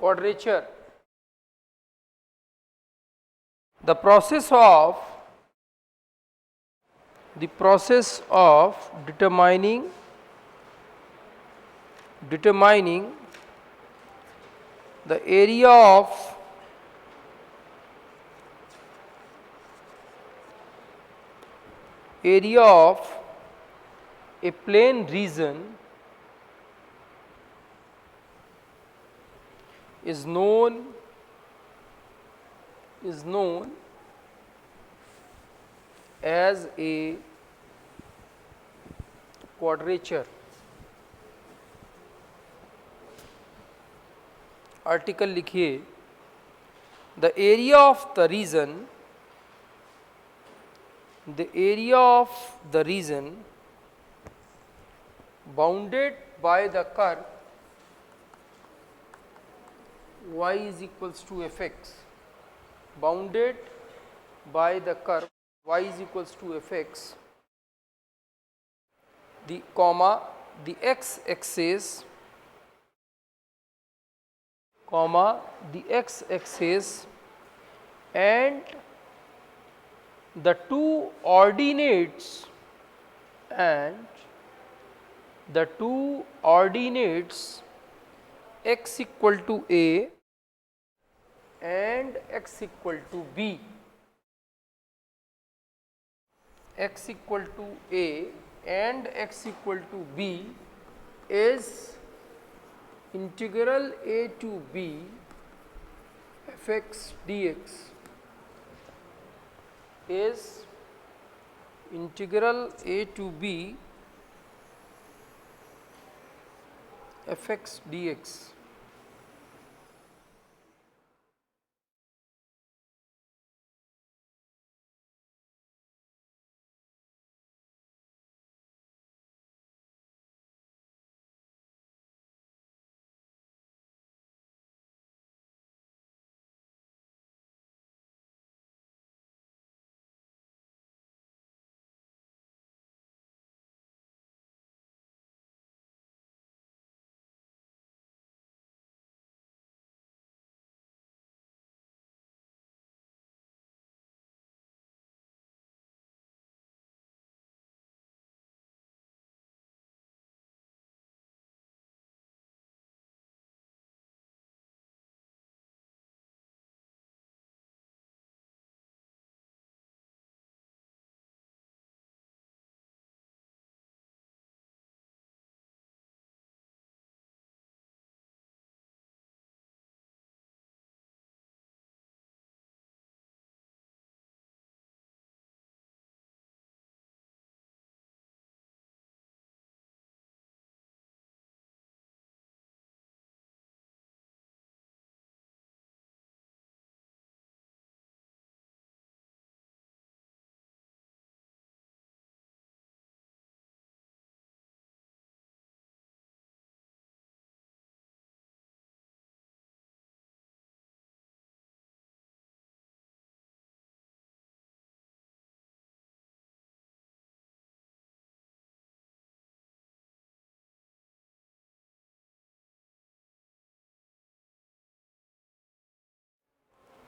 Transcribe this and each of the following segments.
quadrature. The process of determining the area of a plane region is known as a quadrature. Article लिखिए, the area of the region bounded by the curve y is equals to fx, bounded by the curve y is equals to fx, the x axis and the two ordinates x equal to a and x equal to b. X equal to a and x equal to b is integral a to b fx dx, is integral a to b fx dx.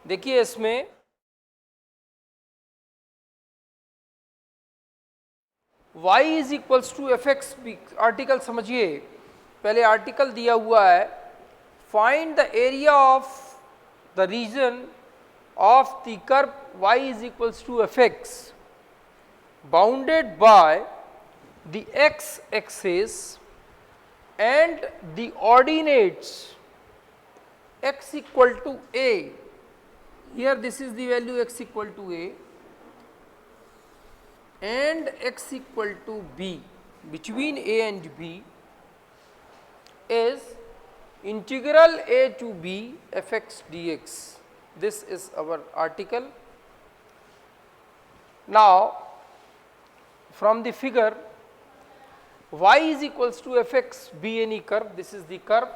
देखिए इसमें y is equals to f x, article समझिए, पहले article दिया हुआ है, find the area of the region of the curve y is equals to f x bounded by the x axis and the ordinates x equal to a. Here this is the value x equal to a and x equal to b. Between a and b is integral a to b fx dx. This is our article. Now from the figure, y is equals to fx be any curve, this is the curve,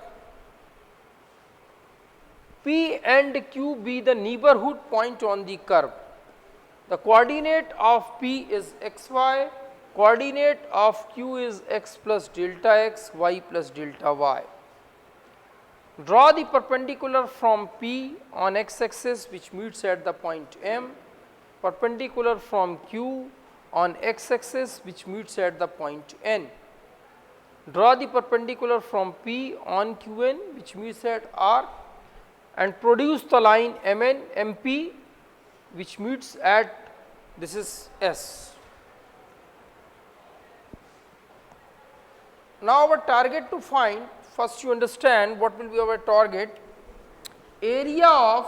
p and q be the neighborhood point on the curve. The coordinate of p is xy, coordinate of q is x plus delta x, y plus delta y. Draw the perpendicular from P on x-axis which meets at the point M, perpendicular from Q on x-axis which meets at the point N. Draw the perpendicular from P on Qn which meets at R and produce the line Mn Mp which meets at, this is S. Now our target to find, first you understand what will be our target, area of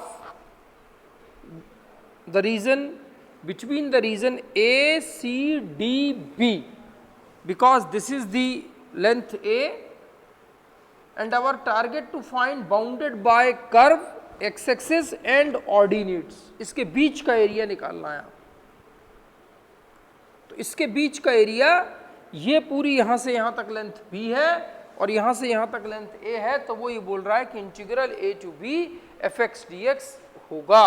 the region between the region A, C, D, B, because this is the length A and our target to find bounded by curve x axis and ordinates, इसके बीच का area निकालना है। तो इसके बीच का area, ये पूरी यहाँ से यहाँ तक लेंथ B है और यहाँ से यहाँ तक लेंथ A है, तो वो ये बोल रहा है कि integral A to B fx dx होगा।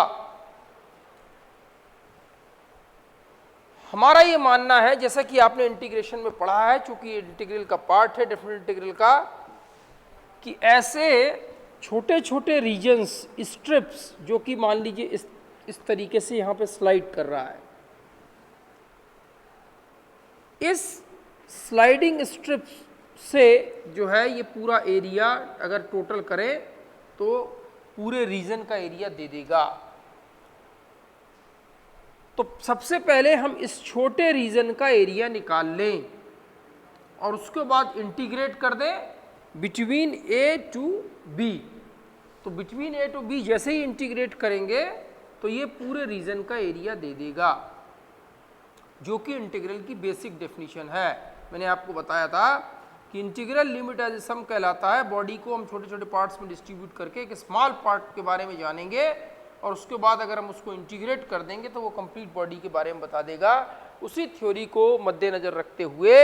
हमारा ये मानना है, जैसा कि आपने इंटीग्रेशन में पढ़ा है, चूंकि ये इंटीग्रल का पार्ट है डिफरेंट इंटीग्रल का, कि ऐसे छोटे छोटे रीजन्स, स्ट्रिप्स, जो कि मान लीजिए इस तरीके से यहाँ पे स्लाइड कर रहा है, इस स्लाइडिंग स्ट्रिप्स से जो है ये पूरा एरिया अगर टोटल करें तो पूरे रीजन का एरिया दे देगा। तो सबसे पहले हम इस छोटे रीजन का एरिया निकाल लें और उसके बाद इंटीग्रेट कर दें बिटवीन A टू B। तो बिटवीन A टू B जैसे ही इंटीग्रेट करेंगे तो ये पूरे रीजन का एरिया दे देगा, जो कि इंटीग्रल की बेसिक डेफिनेशन है। मैंने आपको बताया था कि इंटीग्रल लिमिट एज सम कहलाता है, बॉडी को हम छोटे छोटे पार्ट्स में डिस्ट्रीब्यूट करके एक स्मॉल पार्ट के बारे में जानेंगे और उसके बाद अगर हम उसको इंटीग्रेट कर देंगे तो वो कंप्लीट बॉडी के बारे में बता देगा। उसी थ्योरी को मद्देनजर रखते हुए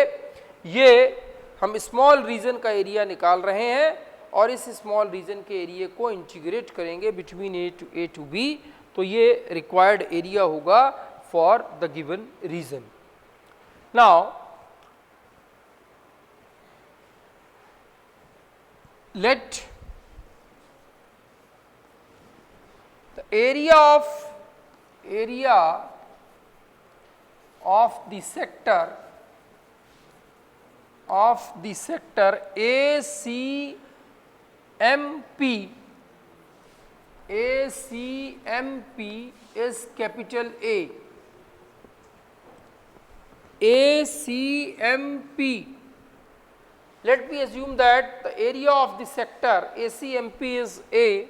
ये हम स्मॉल रीजन का एरिया निकाल रहे हैं और इस स्मॉल रीजन के एरिया को इंटीग्रेट करेंगे बिटवीन A टू B, तो ये रिक्वायर्ड एरिया होगा for the given region. Now let the area of the sector ACMP is capital A. ACMP, let me assume that the area of the sector ACMP is A.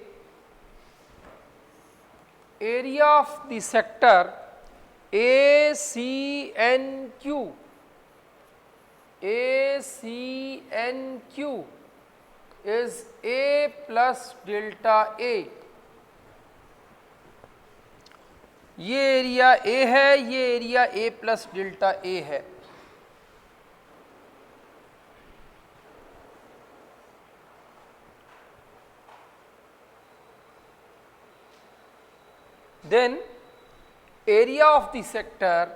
Area of the sector ACNQ is A plus delta A। ये area A है, ये area A plus delta A है। Then area of the sector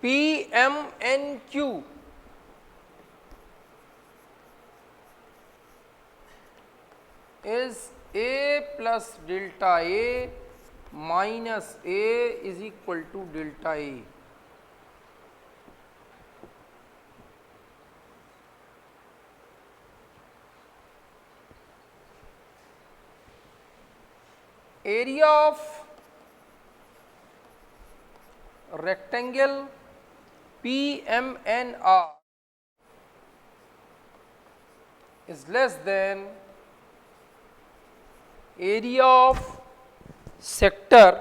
PMNQ is A plus delta A minus A is equal to delta A। Area of rectangle PMNR is less than area of sector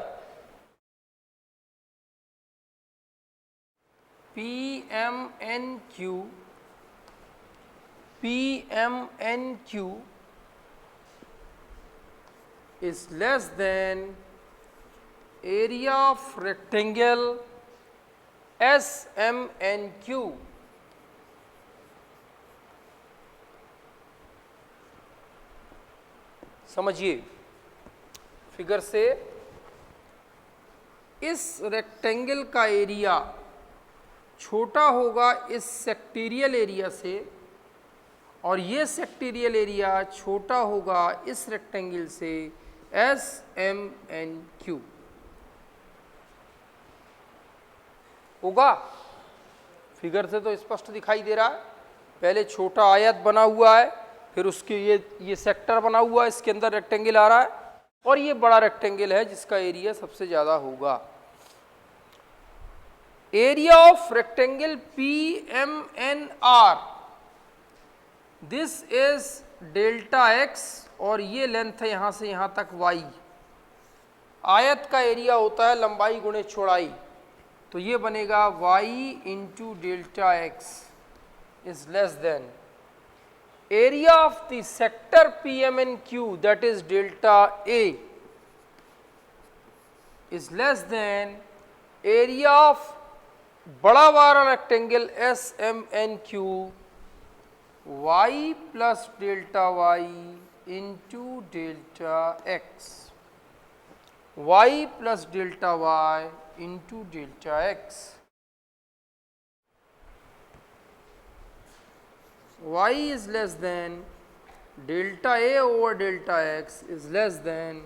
PMNQ is less than area of rectangle SMNQ। समझिए figure से, इस rectangle का area छोटा होगा इस सेक्टेरियल area से और ये सेक्टेरियल एरिया छोटा होगा इस रेक्टेंगल से SMNQ होगा। फिगर से तो स्पष्ट दिखाई दे रहा है। पहले छोटा आयत बना हुआ है, फिर उसके ये सेक्टर बना हुआ है, इसके अंदर रेक्टेंगल आ रहा है और ये बड़ा रेक्टेंगल है जिसका एरिया सबसे ज़्यादा होगा। Area of rectangle PMNR, this is delta x और ये लेंथ है यहाँ से यहाँ तक y। आयत का एरिया होता है लंबाई गुणे चौड़ाई, तो ये बनेगा y into delta x is less than area of the sector PMNQ that is delta A is less than area of बड़ा वाला rectangle SMNQ y plus delta y into delta x, y plus delta y into delta x, y is less than delta A over delta x is less than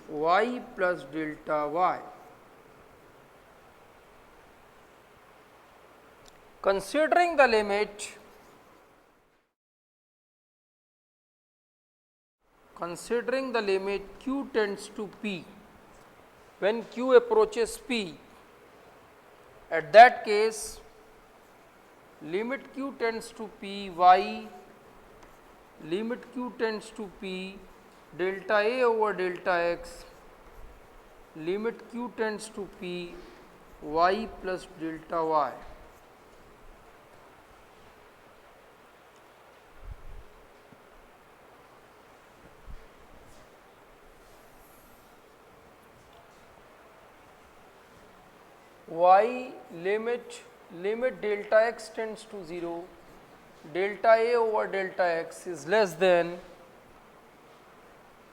y plus delta y. Considering the limit q tends to p, when q approaches p, at that case limit q tends to p y, limit q tends to p delta A over delta x, limit q tends to p y plus delta y. Y limit delta x tends to 0, delta A over delta x is less than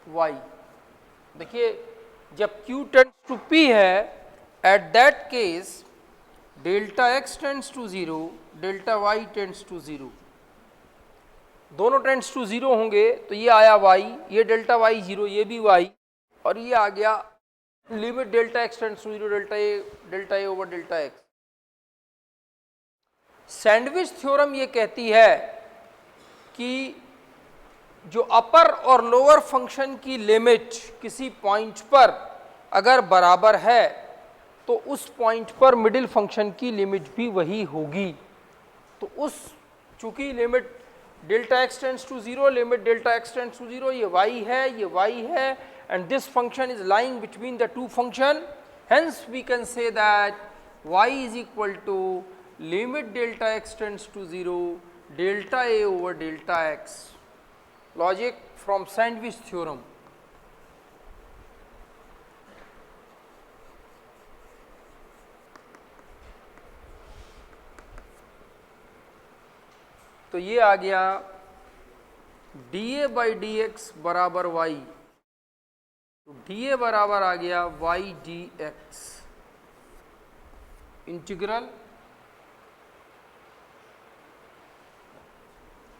y. देखिए जब q tends to p है, at that case delta x tends to 0, delta y tends to 0, दोनों tends to 0 होंगे तो ये आया y, ये delta y 0, ये भी y, और ये आ गया limit delta x tends to 0 delta a over delta x। Sandwich theorem ये कहती है कि जो अपर और लोअर फंक्शन की लिमिट किसी पॉइंट पर अगर बराबर है तो उस पॉइंट पर मिडिल फंक्शन की लिमिट भी वही होगी। तो उस चूंकि limit delta x tends to 0, limit delta x tends to 0, ये y है, ये y है, and this function is lying between the two function, hence we can say that y is equal to limit delta x tends to 0, delta A over delta x. Logic from sandwich theorem. तो ये आ गया dA by dx बराबर y, तो dA बराबर आ गया y dx integral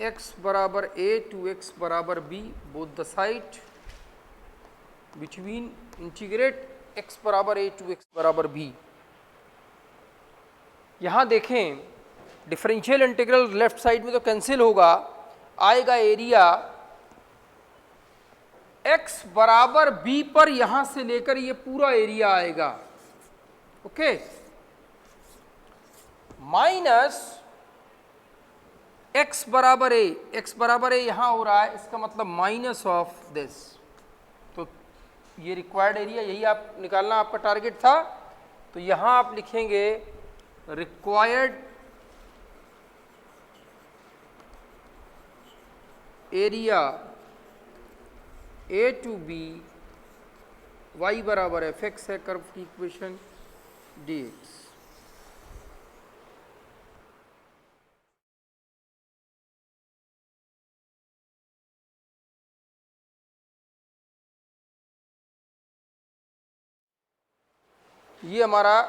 x बराबर a to x बराबर b, both the side between integrate x बराबर a to x बराबर b। यहाँ देखें डिफरेंशियल इंटीग्रल लेफ्ट साइड में तो कैंसिल होगा, आएगा एरिया x बराबर b पर यहां से लेकर ये पूरा एरिया आएगा, ओके, माइनस x बराबर a, x बराबर a यहां हो रहा है, इसका मतलब माइनस ऑफ दिस। तो ये रिक्वायर्ड एरिया, यही आप निकालना आपका टारगेट था, तो यहां आप लिखेंगे required area a to b, y बराबर एफ एक्स है कर्व की इक्वेशन dx। ये हमारा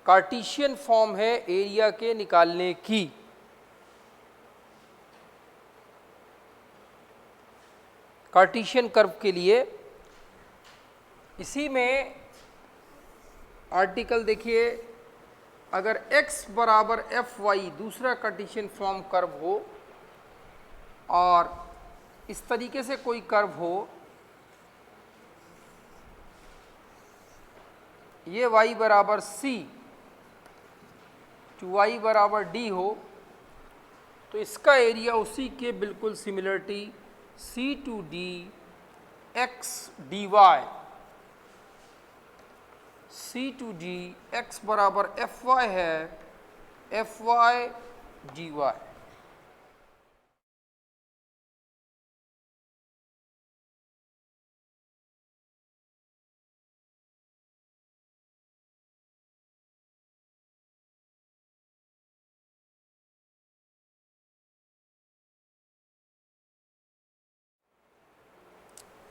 कार्टेशियन फॉर्म है एरिया के निकालने की। कार्टेशियन कर्व के लिए इसी में आर्टिकल देखिए, अगर x बराबर एफ वाई दूसरा कार्टेशियन फॉर्म कर्व हो और इस तरीके से कोई कर्व हो, ये y बराबर c टू y बराबर d हो, तो इसका एरिया उसी के बिल्कुल similarity c to d x dy, c to d x बराबर एफ वाई है, एफ वाई डी वाई।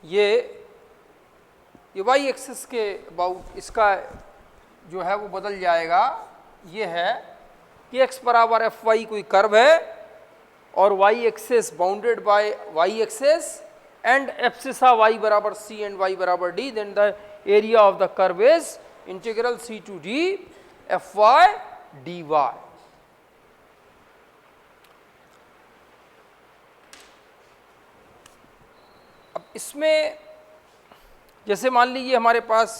ये वाई एक्सिस के अबाउट इसका जो है वो बदल जाएगा। ये है कि x बराबर एफ वाई कोई कर्व है और y axis bounded by y axis and abscissa y बराबर c एंड y बराबर d, then the area of the curve is integral c to d f y d y. अब इसमें जैसे मान लीजिए हमारे पास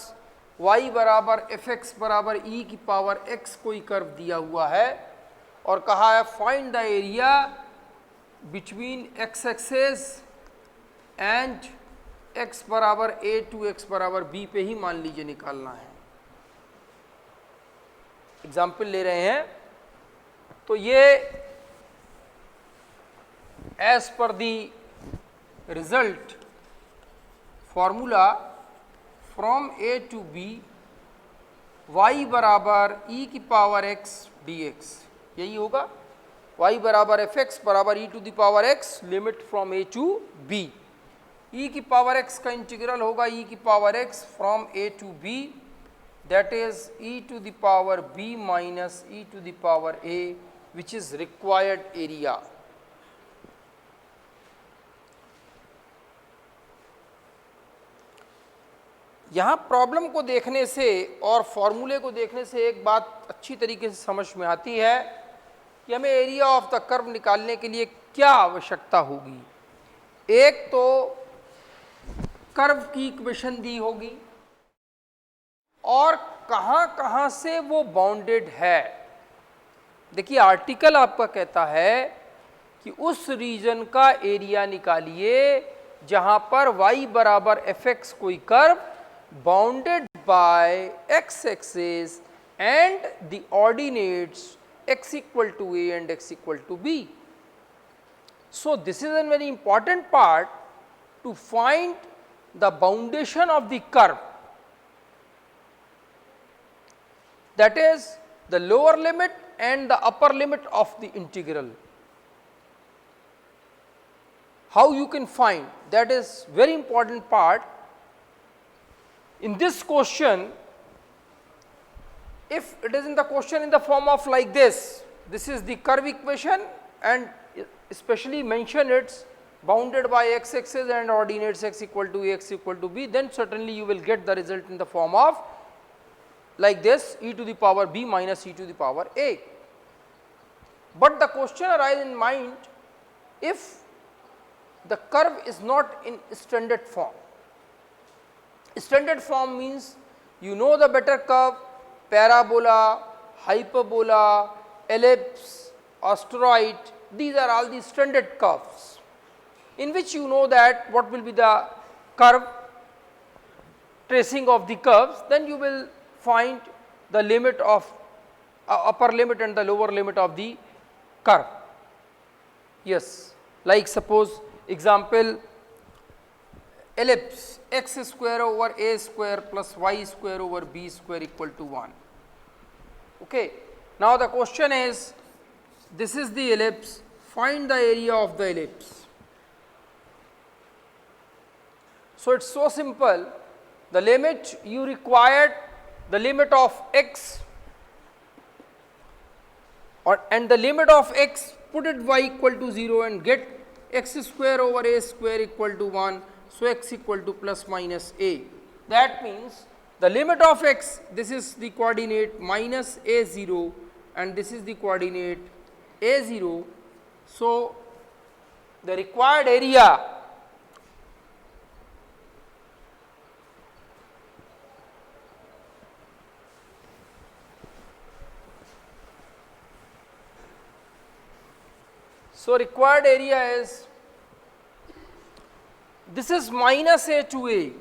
y बराबर एफ एक्स बराबर e की पावर x कोई कर्व दिया हुआ है और कहा है find the area between x axes and x बराबर a टू x बराबर b पे ही मान लीजिए निकालना है। एग्जाम्पल ले रहे हैं, तो ये एज पर the result formula from a to b y बराबर e की पावर x dx, यही होगा। y बराबर एफ एक्स बराबर e to the power x limit from a to b, e की पावर x का इंटीग्रल होगा e की power x from a to b, that is e to the power b minus e to the power a, which is required area. यहाँ problem को देखने से और फॉर्मूले को देखने से एक बात अच्छी तरीके से समझ में आती है कि हमें एरिया ऑफ द कर्व निकालने के लिए क्या आवश्यकता होगी। एक तो कर्व की इक्वेशन दी होगी और कहाँ कहाँ से वो बाउंडेड है। देखिए आर्टिकल आपका कहता है कि उस रीजन का एरिया निकालिए जहाँ पर y बराबर एफ एक्स कोई curve bounded by x axis and the ordinates x equal to a and x equal to b. So this is a very important part to find the boundation of the curve, that is the lower limit and the upper limit of the integral. How you can find, that is very important part. In this question, if it is in the question in the form of like this is the curve equation and especially mention it's bounded by x axis and ordinates x equal to a, x equal to b, then certainly you will get the result in the form of like this, e to the power b minus e to the power a. But the question arises in mind if the curve is not in standard form. Standard form means you know the better curve, parabola, hyperbola, ellipse, asteroid, these are all the standard curves in which you know that what will be the curve, tracing of the curves, then you will find the limit of upper limit and the lower limit of the curve. Yes, like suppose example ellipse x square over a square plus y square over b square equal to 1. Okay. Now the question is, this is the ellipse, find the area of the ellipse. So it's so simple, the limit you required, the limit of x और and the limit of x, put it y equal to 0 and get x square over a square equal to 1, so x equal to plus minus a. That means the limit of x, this is the coordinate minus a0 and this is the coordinate a0. So the required area is, this is minus a to a,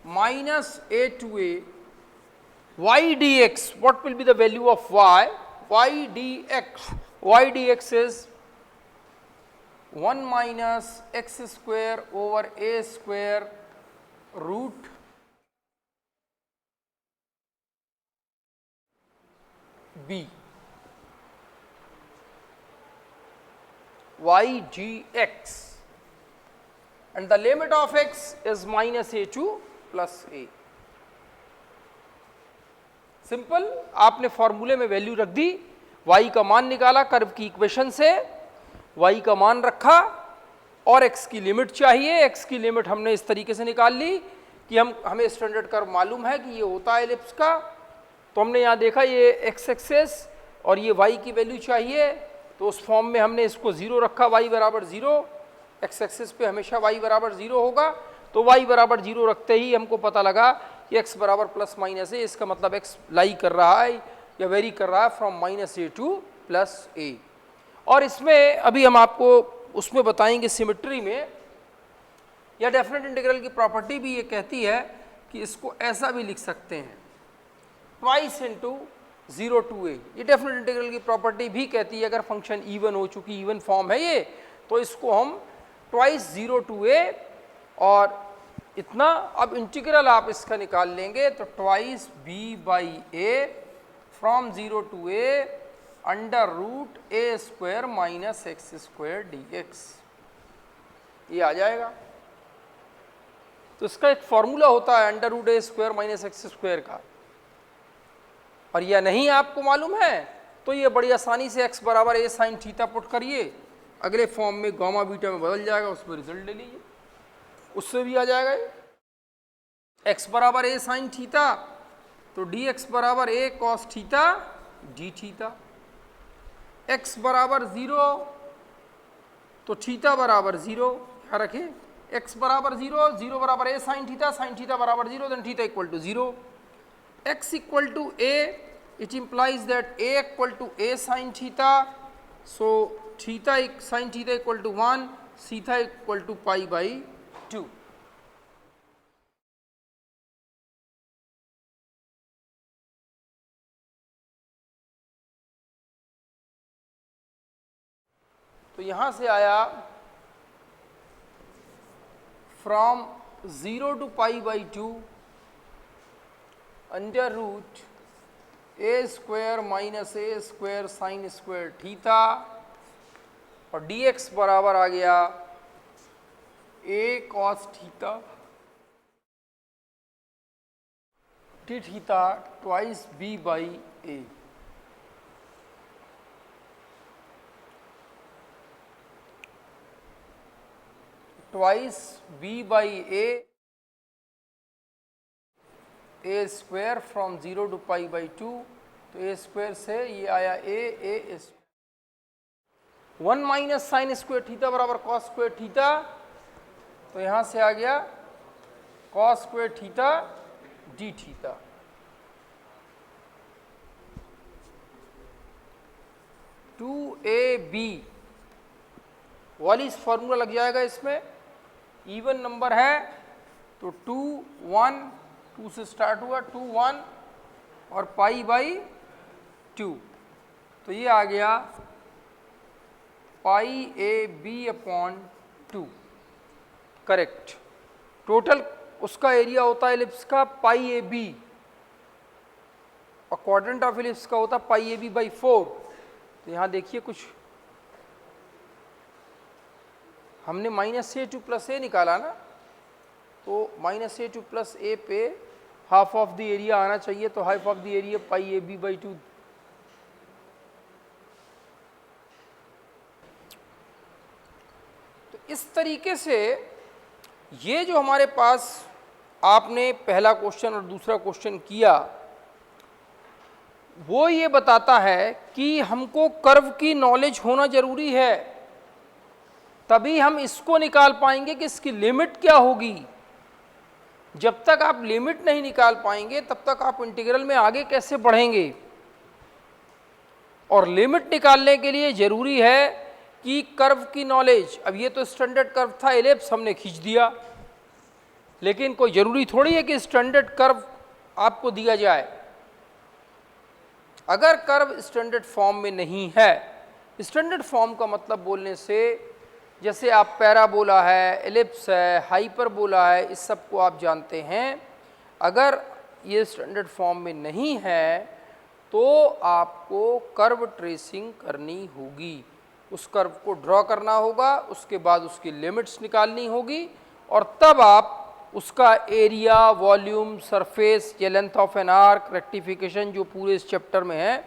minus a to a, y dx, what will be the value of y? Y dx is 1 minus x square over a square root b, y gx, and the limit of x is minus a to plus a. Simple, आपने फॉर्मूले में value रख दी, y का मान निकाला curve की equation से, y का मान रखा और x की लिमिट चाहिए। x की लिमिट हमने इस तरीके से निकाल ली कि हमें स्टैंडर्ड कर्व मालूम है कि ये होता है एलिप्स का, तो हमने यहाँ देखा ये x एक्सेस और ये y की वैल्यू चाहिए, तो उस फॉर्म में हमने इसको 0 रखा, y बराबर 0, x एक्सेस पे हमेशा y बराबर 0 होगा, तो y बराबर 0 रखते ही हमको पता लगा कि x बराबर प्लस माइनस ए, इसका मतलब x लाई कर रहा है या वेरी कर रहा है from minus a to plus a. और इसमें अभी हम आपको उसमें बताएंगे सिमेट्री में, या डेफिनेट इंटीग्रल की प्रॉपर्टी भी ये कहती है कि इसको ऐसा भी लिख सकते हैं, ट्वाइस इंटू 0 टू ए। ये डेफिनेट इंटीग्रल की प्रॉपर्टी भी कहती है अगर फंक्शन इवन हो, चूंकि इवन फॉर्म है ये, तो इसको हम ट्वाइस 0 टू ए और इतना। अब इंटीग्रल आप इसका निकाल लेंगे तो twice b by a from 0 to a under root a square minus x square d x, ये आ जाएगा। तो इसका एक फॉर्मूला होता है under root a square minus x square का, और यह नहीं आपको मालूम है तो ये बड़ी आसानी से x बराबर ए साइन थीटा पुट करिए, अगले फॉर्म में गामा बीटा में बदल जाएगा, उसमें रिजल्ट ले लीजिए, उससे भी आ जाएगा। x बराबर ए साइन थीटा तो dx बराबर a cos theta d theta, x बराबर 0 तो थीटा बराबर 0, क्या रखें, x बराबर 0, 0 बराबर ए साइन थीटा बराबर 0, then theta equal to 0, x equal to a, it implies that a equal to a sin theta, so theta sin theta equal to 1, theta equal to pi by 2. तो यहाँ से आया from 0 to pi by 2 under root a square minus a square sine square theta, और dx बराबर आ गया a cos theta d theta twice b by a. Twice b by a square from 0 to pi by 2, तो a square से ये आया a 1 minus sine square theta बराबर cos square theta, तो यहाँ से आ गया cos square theta d theta. To A B वाली फॉर्मूला लग जाएगा, इसमें इवन नंबर है तो 2 1 2 से स्टार्ट हुआ 2 1 और पाई बाई 2, तो ये आ गया pi a b upon 2, correct. Total उसका एरिया होता है एलिप्स का पाई ए बी, और क्वाड्रेंट ऑफ एलिप्स का होता है पाई ए बी बाई 4। तो यहाँ देखिए कुछ हमने minus a to plus a निकाला ना, तो minus a to plus a पे हाफ ऑफ द एरिया आना चाहिए, तो half of the area pi a b by 2। इस तरीके से ये जो हमारे पास आपने पहला क्वेश्चन और दूसरा क्वेश्चन किया, वो ये बताता है कि हमको कर्व की नॉलेज होना जरूरी है, तभी हम इसको निकाल पाएंगे कि इसकी लिमिट क्या होगी। जब तक आप लिमिट नहीं निकाल पाएंगे तब तक आप इंटीग्रल में आगे कैसे बढ़ेंगे। और लिमिट निकालने के लिए जरूरी है कि कर्व की नॉलेज। अब ये तो स्टैंडर्ड कर्व था, एलिप्स हमने खींच दिया, लेकिन कोई जरूरी थोड़ी है कि स्टैंडर्ड कर्व आपको दिया जाए। अगर कर्व स्टैंडर्ड फॉर्म में नहीं है, स्टैंडर्ड फॉर्म का मतलब बोलने से जैसे आप पैराबोला है, एलिप्स है, हाइपरबोला है, इस सब को आप जानते हैं। अगर ये स्टैंडर्ड फॉर्म में नहीं है तो आपको कर्व ट्रेसिंग करनी होगी, उस कर्व को ड्रॉ करना होगा, उसके बाद उसकी लिमिट्स निकालनी होगी, और तब आप उसका एरिया, वॉल्यूम, सरफेस या length of an arc, rectification जो पूरे इस चैप्टर में है,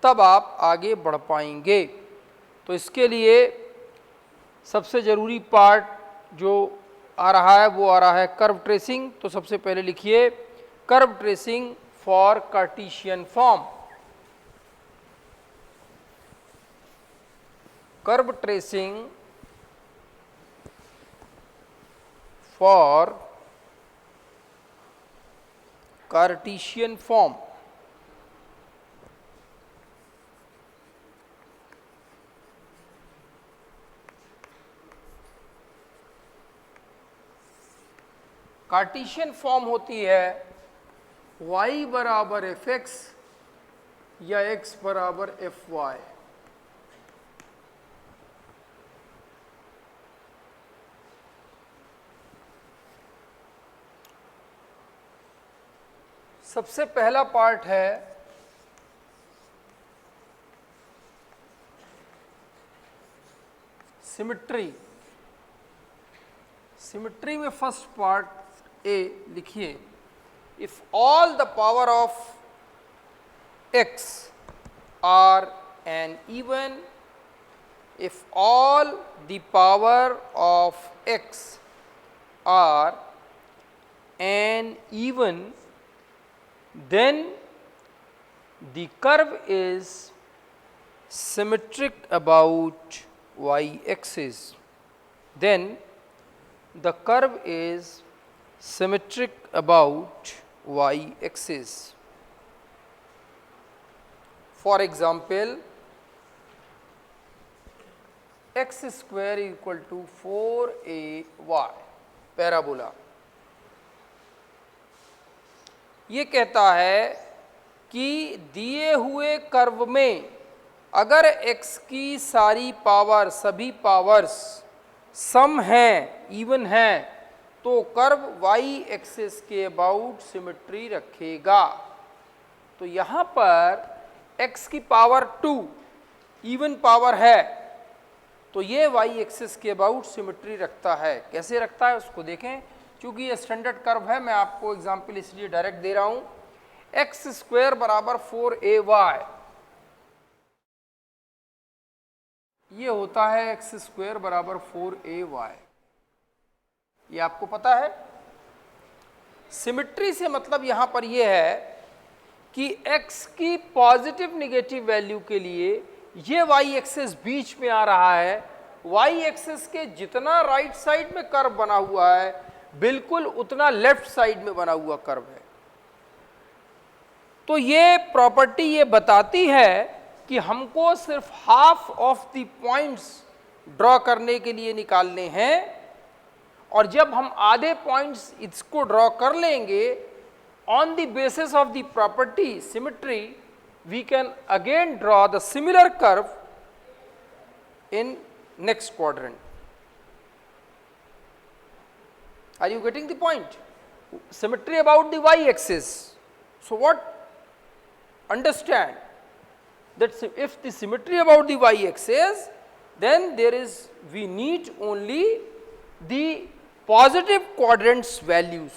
तब आप आगे बढ़ पाएंगे। तो इसके लिए सबसे ज़रूरी पार्ट जो आ रहा है वो आ रहा है कर्व ट्रेसिंग। तो सबसे पहले लिखिए curve tracing for Cartesian form. Curve tracing for Cartesian form. Cartesian form होती है y बराबर एफ एक्स या x बराबर एफ वाई। सबसे पहला पार्ट है सिमेट्री। सिमेट्री में फर्स्ट पार्ट ए लिखिए, if all the power of x are an even, if all the power of x are an even, then the curve is symmetric about y-axis. Then the curve is symmetric about y-axis. For example, x square equal to 4ay, parabola. ये कहता है कि दिए हुए curve में अगर x की सारी पावर, सभी पावर्स सम हैं, इवन हैं, तो कर्व y एक्सिस के अबाउट सिमेट्री रखेगा। तो यहाँ पर x की पावर 2 इवन पावर है, तो ये y एक्सिस के अबाउट सिमेट्री रखता है। कैसे रखता है उसको देखें। क्योंकि ये स्टैंडर्ड कर्व है, मैं आपको एग्जांपल इसलिए डायरेक्ट दे रहा हूं। एक्स स्क्वायर बराबर 4ay, ये होता है एक्स स्क्वायर बराबर 4ay, ये आपको पता है। सिमेट्री से मतलब यहां पर ये है कि x की पॉजिटिव निगेटिव वैल्यू के लिए ये y एक्सिस बीच में आ रहा है। y एक्सिस के जितना राइट साइड में कर्व बना हुआ है, बिल्कुल उतना लेफ्ट साइड में बना हुआ कर्व है। तो ये प्रॉपर्टी ये बताती है कि हमको सिर्फ half of the points draw करने के लिए निकालने हैं, और जब हम आधे पॉइंट्स इसको ड्रॉ कर लेंगे on the basis of the property symmetry, we can again draw the similar curve in next quadrant. Are you getting the point? Symmetry about the y-axis. So what? Understand that if the symmetry about the y-axis, then we need only the positive quadrants values.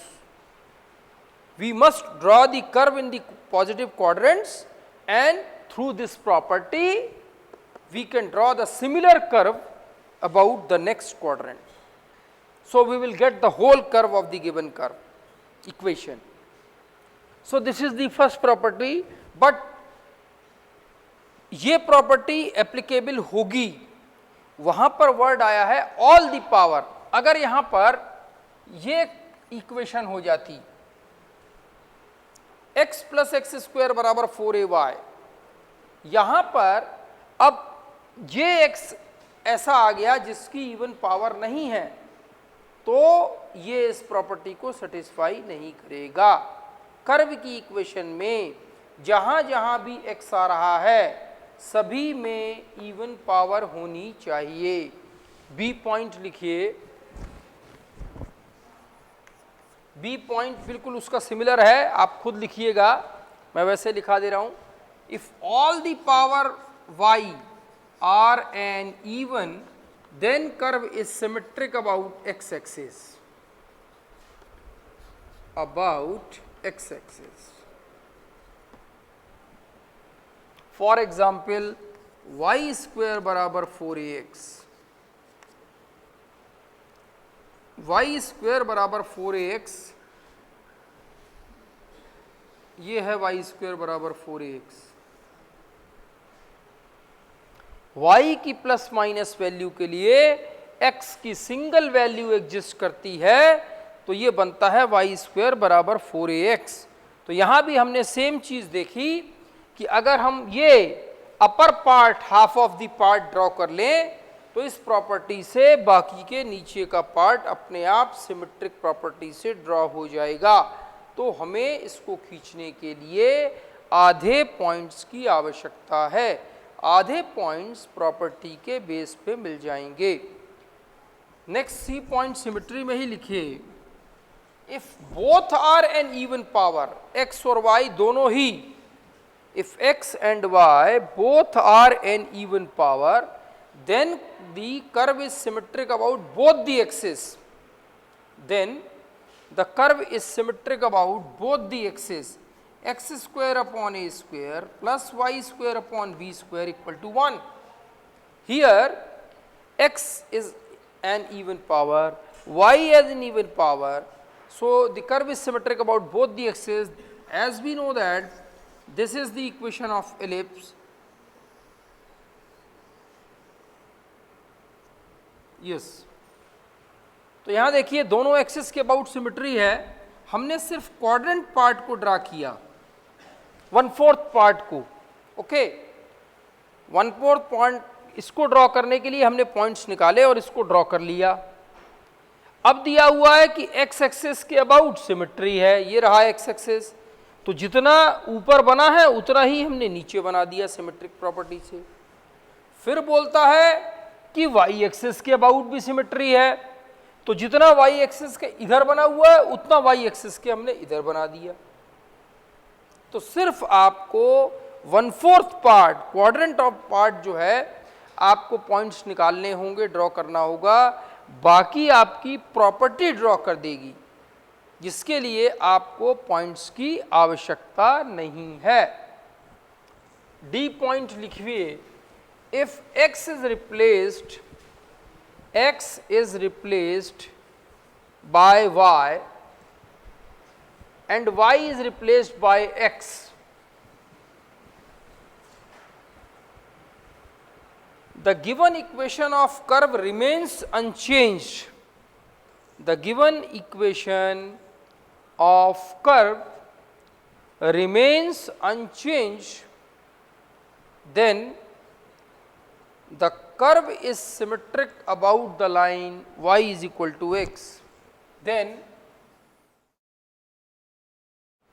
We must draw the curve in the positive quadrants, and through this property we can draw the similar curve about the next quadrant. So we will get the whole curve of the given curve equation. So this is the first property, but ये property applicable होगी वहां पर word आया है all the power. अगर यहां पर ये इक्वेशन हो जाती x प्लस एक्स स्क्वायर बराबर 4ay, यहां पर अब ये x ऐसा आ गया जिसकी इवन पावर नहीं है, तो ये इस प्रॉपर्टी को सेटिस्फाई नहीं करेगा। कर्व की इक्वेशन में जहां जहां भी x आ रहा है सभी में इवन पावर होनी चाहिए। बी पॉइंट लिखिए, बी पॉइंट बिल्कुल उसका सिमिलर है, आप खुद लिखिएगा, मैं वैसे लिखा दे रहा हूं। If all the power y are an even then curve is symmetric about x axis, about x axis. For example, y square बराबर 4ax, y square बराबर 4ax, ये है y square बराबर 4ax। y की प्लस माइनस वैल्यू के लिए x की single value exist करती है, तो ये बनता है y स्क्वायर बराबर 4ax। तो यहाँ भी हमने सेम चीज देखी कि अगर हम ये upper part half of the part draw कर लें तो इस प्रॉपर्टी से बाकी के नीचे का पार्ट अपने आप सिमेट्रिक प्रॉपर्टी से ड्रॉ हो जाएगा। तो हमें इसको खींचने के लिए आधे पॉइंट्स की आवश्यकता है। आधे पॉइंट्स प्रॉपर्टी के बेस पे मिल जाएंगे। नेक्स्ट सी पॉइंट सिमेट्री में ही लिखिए, if both are an even power, x और y दोनों ही, if x and y both are an even power, then the curve is symmetric about both the axis, then the curve is symmetric about both the axis, x square upon a square plus y square upon b square equal to 1. Here x is an even power, y is an even power, so the curve is symmetric about both the axes. As we know that this is the equation of ellipse. Yes. तो यहाँ देखिए दोनों axis के about symmetry है। हमने सिर्फ quadrant part को draw किया, 1/4 पार्ट को, ओके। 1/4 पॉइंट इसको ड्रॉ करने के लिए हमने पॉइंट्स निकाले और इसको ड्रॉ कर लिया। अब दिया हुआ है कि एक्स एक्सिस के अबाउट सिमेट्री है, ये रहा एक्स एक्सिस, तो जितना ऊपर बना है उतना ही हमने नीचे बना दिया सिमेट्रिक प्रॉपर्टी से। फिर बोलता है कि वाई एक्सिस के अबाउट भी सिमेट्री है, तो जितना वाई एक्सिस के इधर बना हुआ है उतना वाई एक्सिस के हमने इधर बना दिया। तो सिर्फ आपको 1/4 पार्ट, क्वाड्रेंट ऑफ पार्ट जो है आपको पॉइंट्स निकालने होंगे, ड्रॉ करना होगा, बाकी आपकी प्रॉपर्टी ड्रॉ कर देगी, जिसके लिए आपको पॉइंट्स की आवश्यकता नहीं है। डी पॉइंट लिखिए, if x is replaced by y and y is replaced by x, the given equation of curve remains unchanged. The given equation of curve remains unchanged, then the curve is symmetric about the line y is equal to x. Then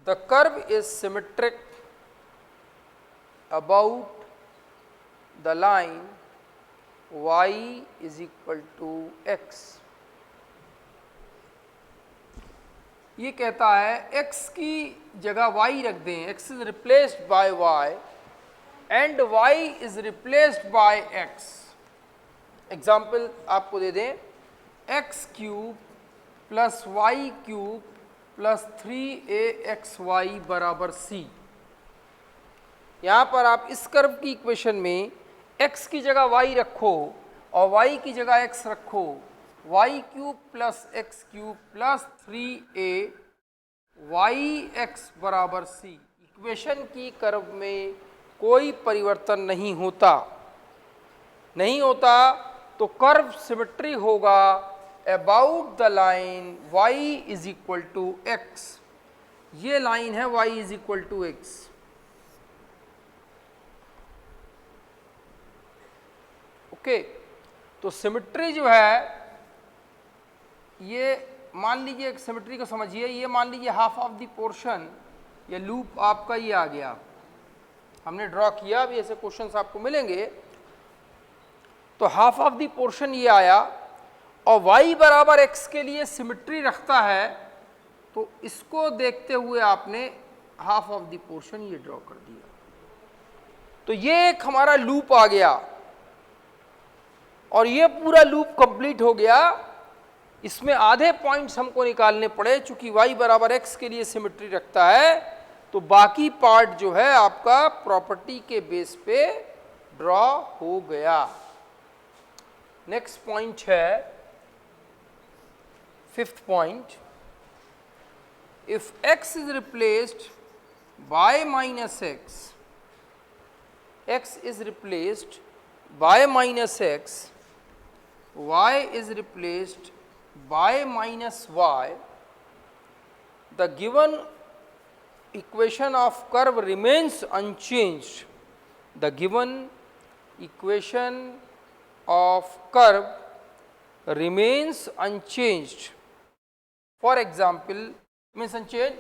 the curve is symmetric about the line y is equal to x. ये कहता है x की जगह y रख दें, x is replaced by y and y is replaced by x. Example आपको दे दें, x cube plus y cube plus 3axy बराबर c। यहाँ पर आप इस कर्व की इक्वेशन में x की जगह y रखो और y की जगह x रखो, y cube plus x cube plus 3a yx बराबर c। इक्वेशन की कर्व में कोई परिवर्तन नहीं होता तो कर्व सिमेट्री होगा about the line y is equal to x. ये लाइन है y is equal to x. Okay, तो सिमेट्री जो है ये मान लीजिए, एक सिमेट्री को समझिए, ये मान लीजिए हाफ ऑफ द पोर्शन, ये लूप आपका ये आ गया, हमने ड्रॉ किया, अभी ऐसे क्वेश्चंस आपको मिलेंगे। तो हाफ ऑफ द पोर्शन ये आया और y बराबर x के लिए सिमेट्री रखता है, तो इसको देखते हुए आपने हाफ ऑफ द पोर्शन ये ड्रॉ कर दिया। तो ये एक हमारा लूप आ गया और ये पूरा लूप कंप्लीट हो गया। इसमें आधे पॉइंट्स हमको निकालने पड़े, चूंकि y बराबर x के लिए सिमेट्री रखता है, तो बाकी पार्ट जो है आपका प्रॉपर्टी के बेस पे ड्रॉ हो गया। नेक्स्ट पॉइंट है fifth point, if x is replaced by minus x is replaced by minus x, y is replaced by minus y, the given equation of curve remains unchanged. The given equation of curve remains unchanged. For example, means unchanged,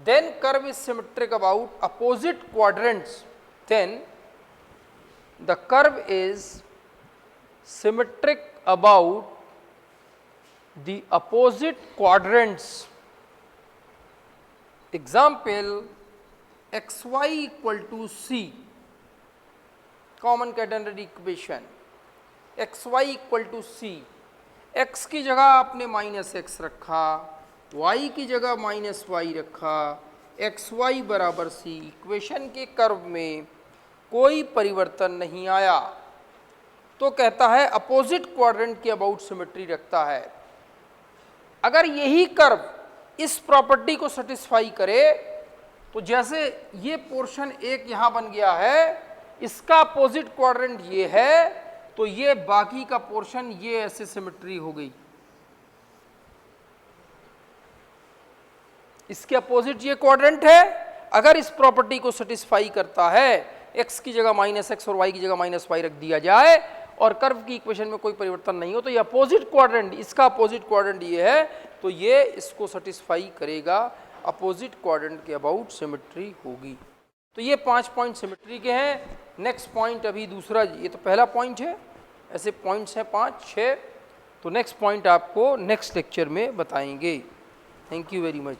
then curve is symmetric about opposite quadrants. Then the curve is symmetric about the opposite quadrants. Example, xy equal to c, common quadrant equation, xy equal to c, x की जगह आपने minus x रखा, y की जगह minus Y रखा, x Y बराबर सी। Equation के curve में कोई परिवर्तन नहीं आया, तो कहता है अपोजिट क्वाड्रेंट के अबाउट सिमेट्री रखता है। अगर यही कर्व इस प्रॉपर्टी को सेटिस्फाई करे, तो जैसे ये पोर्शन एक यहाँ बन गया है, इसका अपोजिट क्वाड्रेंट ये है, तो ये बाकी का पोर्शन ये ऐसे सिमेट्री हो गई। इसके अपोजिट ये क्वाड्रेंट है, अगर इस प्रॉपर्टी को सेटिस्फाई करता है, x की जगह माइनस एक्स और y की जगह माइनस वाई रख दिया जाए और कर्व की इक्वेशन में कोई परिवर्तन नहीं हो, तो ये अपोजिट क्वाड्रेंट, इसका अपोजिट क्वाड्रेंट ये है, तो ये इसको सेटिस्फाई करेगा, अपोजिट क्वाड्रेंट के अबाउट सिमेट्री होगी। तो ये 5 पॉइंट सिमेट्री के हैं। नेक्स्ट पॉइंट अभी दूसरा, ये तो पहला पॉइंट है, ऐसे पॉइंट्स हैं 5-6, तो नेक्स्ट पॉइंट आपको नेक्स्ट लेक्चर में बताएंगे। Thank you very much.